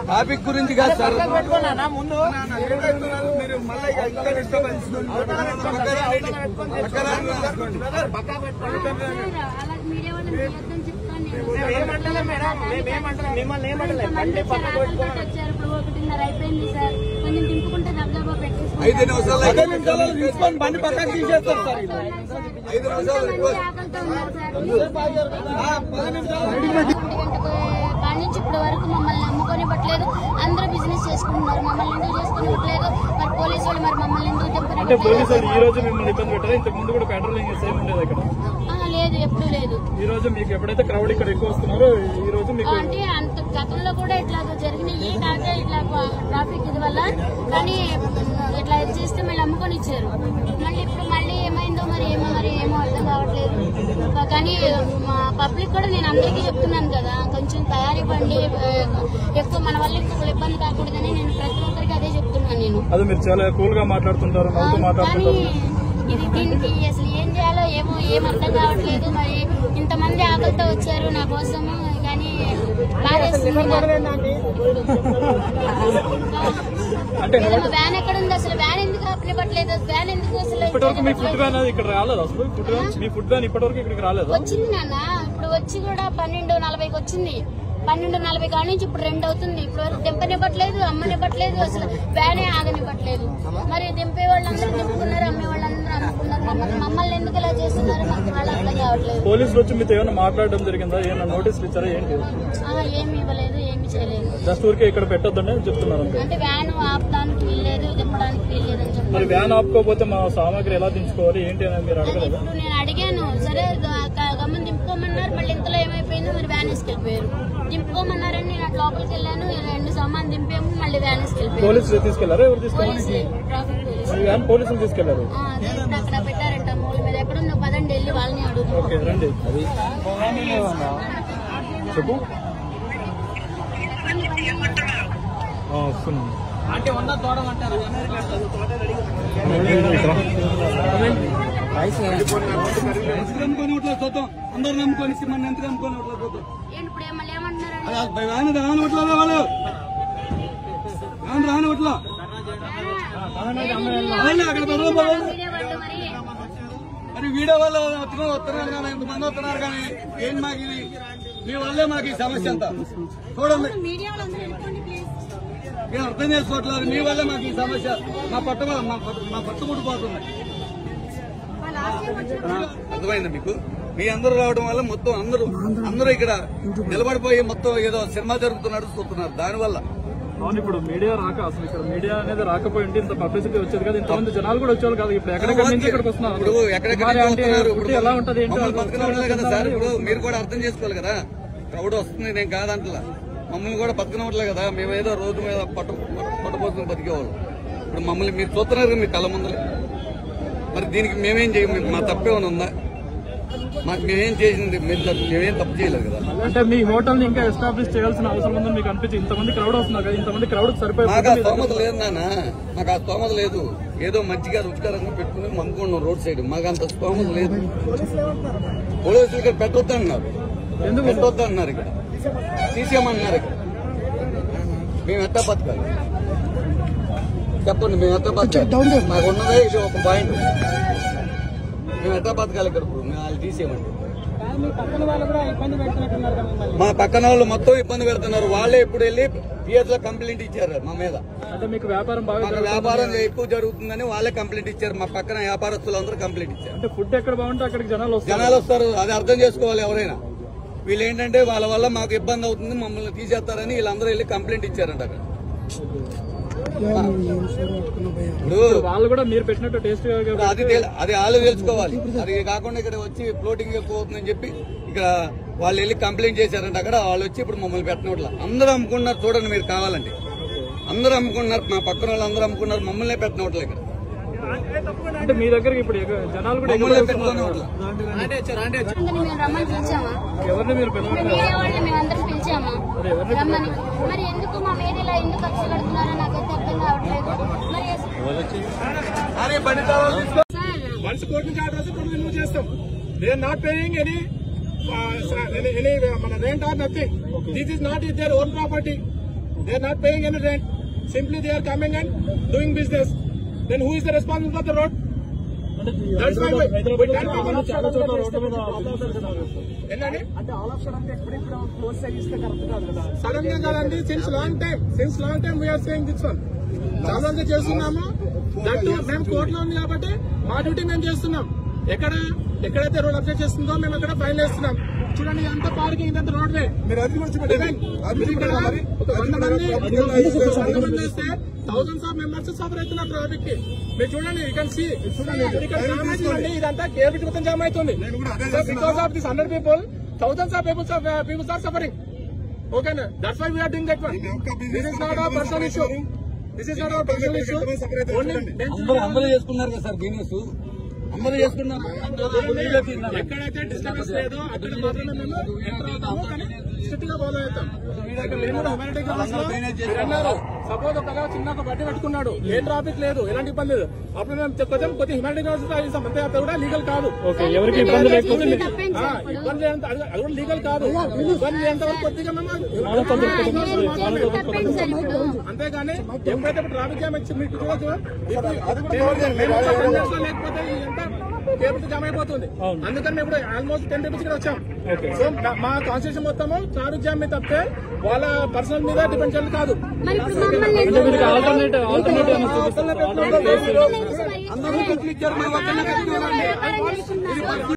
Traffic గురించి కాదు sir, ముందు మిమ్మల్ని ఏమంటలే బండి పక్కకు పెట్టుకోండి. 5 నిమిషాలు తీసుకొని బండి పక్కకు తీసేస్తారు సార్. 5 నిమిషాలు నుంచి ఇప్పటి వరకు మమ్మల్ని నమ్ముకొని ఇవ్వట్లేదు. అందరూ బిజినెస్ చేసుకుంటున్నారు, మమ్మల్ని ఎందుకు చేసుకుని ఇవ్వట్లేదు. మరి పోలీసు వాళ్ళు మరి మమ్మల్ని ఎందుకు అంటే పోలీసులు ఈ రోజు మిమ్మల్ని ఇబ్బంది పెట్టారు? ఇంతకు ముందు కూడా పెట్రోలింగ్ సేమ్ ఉండేది ఇక్కడ? లేదు, ఎప్పుడు లేదు. ఈ రోజు మీకు ఎప్పుడైతే క్రౌడ్ ఇక్కడ ఎక్కువ వస్తున్నారో ఈ రోజు మీకు అంటే అంత గతంలో కూడా ఇట్లా జరిగినాయి. కాక ఇట్లా ట్రాఫిక్ ఇది వల్ల కానీ ఇట్లా చేస్తే మళ్ళీ అమ్ముకొని ఇచ్చారు. మళ్ళీ ఇప్పుడు మళ్ళీ ఏమైందో మరి ఏమో అర్థం కావట్లేదు. కానీ మా పబ్లిక్ కూడా నేను అందరికీ చెప్తున్నాను కదా, కొంచెం తయారివ్వండి, ఎక్కువ మన వల్ల ఇంకొకరు ఇబ్బంది కాకూడదని నేను ప్రతి ఒక్కరికి అదే చెప్తున్నాను. నేను అది మీరు చాలా కూల్ గా మాట్లాడుతుంటారు, కానీ ఇది దీనికి అసలు ఏం చేయాలో ఏం అర్థం కావట్లేదు. మరి ఇంతమంది ఆకలితో వచ్చారు నా కోసము, కానీ వ్యాన్ ఎక్కడ ఉంది అసలు? వ్యాన్ ఎందుకు ఆపనివ్వట్లేదు? వ్యాన్ ఎందుకు అసలు ఇక్కడ రాలేదు? అసలు మీ ఫుడ్ వ్యాన్ ఇప్పటివరకు ఇక్కడికి రాలేదు? వచ్చింది నాన్న, ఇప్పుడు వచ్చి కూడా 12:40కి వచ్చింది. 12:40 కాడ నుంచి ఇప్పుడు 2 అవుతుంది. ఇప్పుడు వరకు దింపనివ్వట్లేదు, అమ్మనివ్వట్లేదు, అసలు వ్యానే ఆగనివ్వట్లేదు. మరి దింపే వాళ్ళందరూ దింపుకున్నారు, అమ్మే వాళ్ళందరూ అమ్ముకున్నారు. మమ్మల్ని ఎందుకు ఇలా చేస్తున్నారు మాకు వాళ్ళు అర్థం కావట్లేదు. పోలీసులు వచ్చి మీతో ఏమైనా మాట్లాడడం జరిగిందా? ఏమైనా నోటీసులు ఇచ్చారా? ఏంటి? ఏమి ఇవ్వలేదు, ఏమి చేయలేదు. జస్ట్ ఊరికే ఇక్కడ పెట్టొద్దని చెప్తున్నారు. అంటే వ్యాన్ ఆపడానికి వీల్లేదు, దింపడానికి వీల్లేదు అని చెప్పి. మరి వ్యాన్ ఆపుకోకపోతే మా సామాగ్రి ఎలా దించుకోవాలి ఏంటి అని మీరు అడగలేదు? ఇప్పుడు నేను అడిగాను, సరే గమ్మని దింపుకోమన్నారు. మళ్ళీ ఇంతలో ఏమైపోయిందో మరి వ్యాన్ వేసుకెళ్ళిపోయారు. దింపుకోమన్నారని నేను అట్లా లోపలికి వెళ్ళాను, 2 సామాన్ దింపాము, మళ్ళీ వ్యాన్ వేసుకెళ్ళిపోయారు. పోలీసులు తీసుకెళ్లారు? ఎవరు తీసుకెళ్ళారు? వ్యాన్ పోలీసులు తీసుకెళ్లారు. అక్కడ పెట్టారంట మూల మీద. ఎక్కడుందో పదండి వెళ్ళి వాళ్ళని అడుగుతాం. ఓకే రండి. చెప్పు. అంటే ఉన్న తోడమంటారు చూద్దాం. అందరు నమ్ముకొని సిమ్మని ఎంత నమ్ముకొని చూద్దాం. రానివట్లా వాళ్ళు రానివట్లా అక్కడ మరి వీడియో వాళ్ళు వస్తున్నారు కానీ ఇంతమంది వస్తున్నారు కానీ ఏంటి మాకు ఇది? మీ వల్లే మాకు ఈ సమస్య అంతా. చూడండి, మేము అర్థం చేసుకోవట్లేదు. మీ వల్లే మాకు ఈ సమస్య. మా పట్టుకుంటుపోతుంది. అర్థమైందా మీకు? మీ అందరూ రావడం వల్ల మొత్తం అందరూ ఇక్కడ నిలబడిపోయి మొత్తం ఏదో సినిమా జరుగుతున్నట్టు చూస్తున్నారు. దానివల్ల ఇప్పుడు మీడియా రాక, అసలు ఇక్కడ మీడియా అనేది రాకపోయి ఉంటే ఇంత పబ్లిసిటీ వచ్చేది కదా, ఇంతమంది జనాలు కూడా వచ్చేవాళ్ళు కాదు. ఇప్పుడు ఎక్కడెక్కడ నుంచి ఇక్కడికి వస్తున్నారు. ఇప్పుడు ఎక్కడెక్కడ ఎలా ఉంటది బతకనవట్లే కదా సార్. ఇప్పుడు మీరు కూడా అర్థం చేసుకోవాలి కదా. క్రౌడ్ వస్తుంది, నేను కాదంటలా. మమ్మల్ని కూడా బతకనవట్లే కదా. మేమేదో రోడ్డు మీద పట్టపోతున్న బతికేవాళ్ళు. ఇప్పుడు మమ్మల్ని మీరు చూస్తున్నారు మీ కళ్ళ ముందలే. మరి దీనికి మేమేం చేయము? మా తప్పేమైనా ఉందా? మేమేం చేసింది? మేమేం తప్పు చేయలేదు కదా. అంటే మీ హోటల్ ని ఇంకా ఎస్టాబ్లిష్ చేయాల్సిన అవసరం ఉందని మీకు అనిపించి ఇంతమంది క్రౌడ్ వస్తున్నారు కదా, ఇంతమంది క్రౌడ్ సరిపోయి మాకు ఆ స్తోమత లేదు నాన్న, మాకు ఆ స్తోమత లేదు. ఏదో మంచిగా రుచికరంగా పెట్టుకుని అమ్ముకున్నాం రోడ్ సైడ్. మాకు అంత స్తోమత లేదు. పోలీసులు ఇక్కడ పెట్టొద్దు అన్నారు. ఎందుకు పెట్టొద్దు అన్నారు? ఇక్కడ తీసేయమన్నారు. ఇక్కడ మేము ఎట్టా బతకాలి చెప్పండి? మేము ఎట్టా బతకాలి? మాకు ఉన్నదే ఇది ఒక పాయింట్. మేము ఎట్టా బతకాలి ఇక్కడ? వాళ్ళు తీసేయమండి. మా పక్కన వాళ్ళు మొత్తం ఇబ్బంది పెడుతున్నారు. వాళ్ళే ఇప్పుడు వెళ్ళి పిఎస్ లో కంప్లైంట్ ఇచ్చారు మా మీద. వ్యాపారం ఎక్కువ జరుగుతుందని వాళ్ళే కంప్లైంట్ ఇచ్చారు. మా పక్కన వ్యాపారస్తులందరూ కంప్లైంట్ ఇచ్చారు. అంటే ఫుడ్ ఎక్కడ బాగుంటే అక్కడికి జనాలు వస్తారు. అది అర్థం చేసుకోవాలి ఎవరైనా. వీళ్ళు ఏంటంటే వాళ్ళ వల్ల మాకు ఇబ్బంది అవుతుంది, మమ్మల్ని తీసేస్తారని వీళ్ళందరూ వెళ్ళి కంప్లైంట్ ఇచ్చారంట అక్కడ. వాళ్ళు కూడా మీరు పెట్టినట్టు టేస్ట్ అది వాళ్ళు తెలుసుకోవాలి. అది కాకుండా ఇక్కడ వచ్చి ఫ్లోటింగ్ ఎక్కువ అవుతుందని చెప్పి ఇక్కడ వాళ్ళు వెళ్ళి కంప్లైంట్ చేశారంట అక్కడ. వాళ్ళు వచ్చి ఇప్పుడు మమ్మల్ని పెట్టినట్ల అందరూ అమ్ముకున్నారు. చూడండి మీరు కావాలంటే, అందరూ అమ్ముకున్నారు. మా పక్కన వాళ్ళు అందరూ అమ్ముకున్నారు. మమ్మల్ని పెట్టినట్లే ఇక్కడ. అంటే మీ దగ్గర ఇప్పుడు జనాలు కూడా మమ్మల్ని పెట్టుకున్నట్ల. ఎవరిని మీరు పిలిచామా? మరి ఎందుకు మా మీద ఇలా ఎందుకు ఖర్చు కడుతున్నారో నాకైతే అర్థం కావట్లేదు. వన్స్ కోర్టు నుంచి ఆర్డర్ వస్తే కోర్టు రిమూవ్ చేస్తాం. They are not paying any మన rent or nothing. This is not is their own property. They are not paying any rent. Simply they are coming and doing business. Then who is the responsible for the road? Sudden గా కాదండి, since long time we are saying this one. చాలా రోజులు చేస్తున్నాము. That మేము కోర్టులో ఉంది కాబట్టి మా డ్యూటీ మేము చేస్తున్నాం. ఎక్కడైతే రోడ్ అబ్జెక్ట్ చేస్తుందో మేము అక్కడ ఫైన్ వేస్తున్నాం. చూడండి ఎంత పార్కింగ్, ఇదంతా రోడ్ వే. ఒక 100 మంది వేస్తే థౌసండ్స్ ఆఫ్ మెంబర్స్ సఫర్ అవుతున్నారు ట్రాఫిక్ కి. మీరు చూడండి, ఇక్కడ జామ్ అవుతుందండి. ఇదంతా కేబిట్ మొత్తం జామ్ అవుతుంది. Because of this 100 people, thousands of people are suffering. Okay, that's why we are doing that one. This is not our personal issue. అందరూ చేసుకున్నారు కదా సార్ బిజినెస్, అందరూ చేసుకున్నారు. ఎక్కడైతే డిస్టర్బెన్స్ లేదో అక్కడ మాత్రమే మేము ఎంటర్ అవుతాము, కానీ స్ట్రిక్ట్ గా ఫాలో అవుతాం. సపోజ్ ఒక చిన్న బట్టి పెట్టుకున్నాడు, ఏం ట్రాఫిక్ లేదు, ఎలాంటి ఇబ్బంది లేదు, అప్పుడు మేము కొంచెం కొద్దిగా హ్యూమానిటీ గ్రౌండ్స్ అంతే, అది కూడా లీగల్ కాదు. ఎవరికి ఇబ్బంది లేకపోతే ఇబ్బంది అది కూడా లీగల్ కాదు. ఇబ్బంది ఎంతవరకు కొద్దిగా మేము అంతేగాని ఎప్పుడైతే ట్రాఫిక్ జామ్ వచ్చి మీకు చూడొచ్చు, లేకపోతే ఎంత కేబుల్ జామ్ అయిపోతుంది. అందుకని ఇప్పుడు ఆల్మోస్ట్ 10 రూపీస్ ఇక్కడ వచ్చాం. సో మా కాన్స్టిట్యూషన్ మొత్తము ట్రాఫిక్ జామ్ మీద తప్పితే వాళ్ళ పర్సనల్ మీద డిపెండ్ చేయాలి కాదు. ఆల్టర్నేటివ్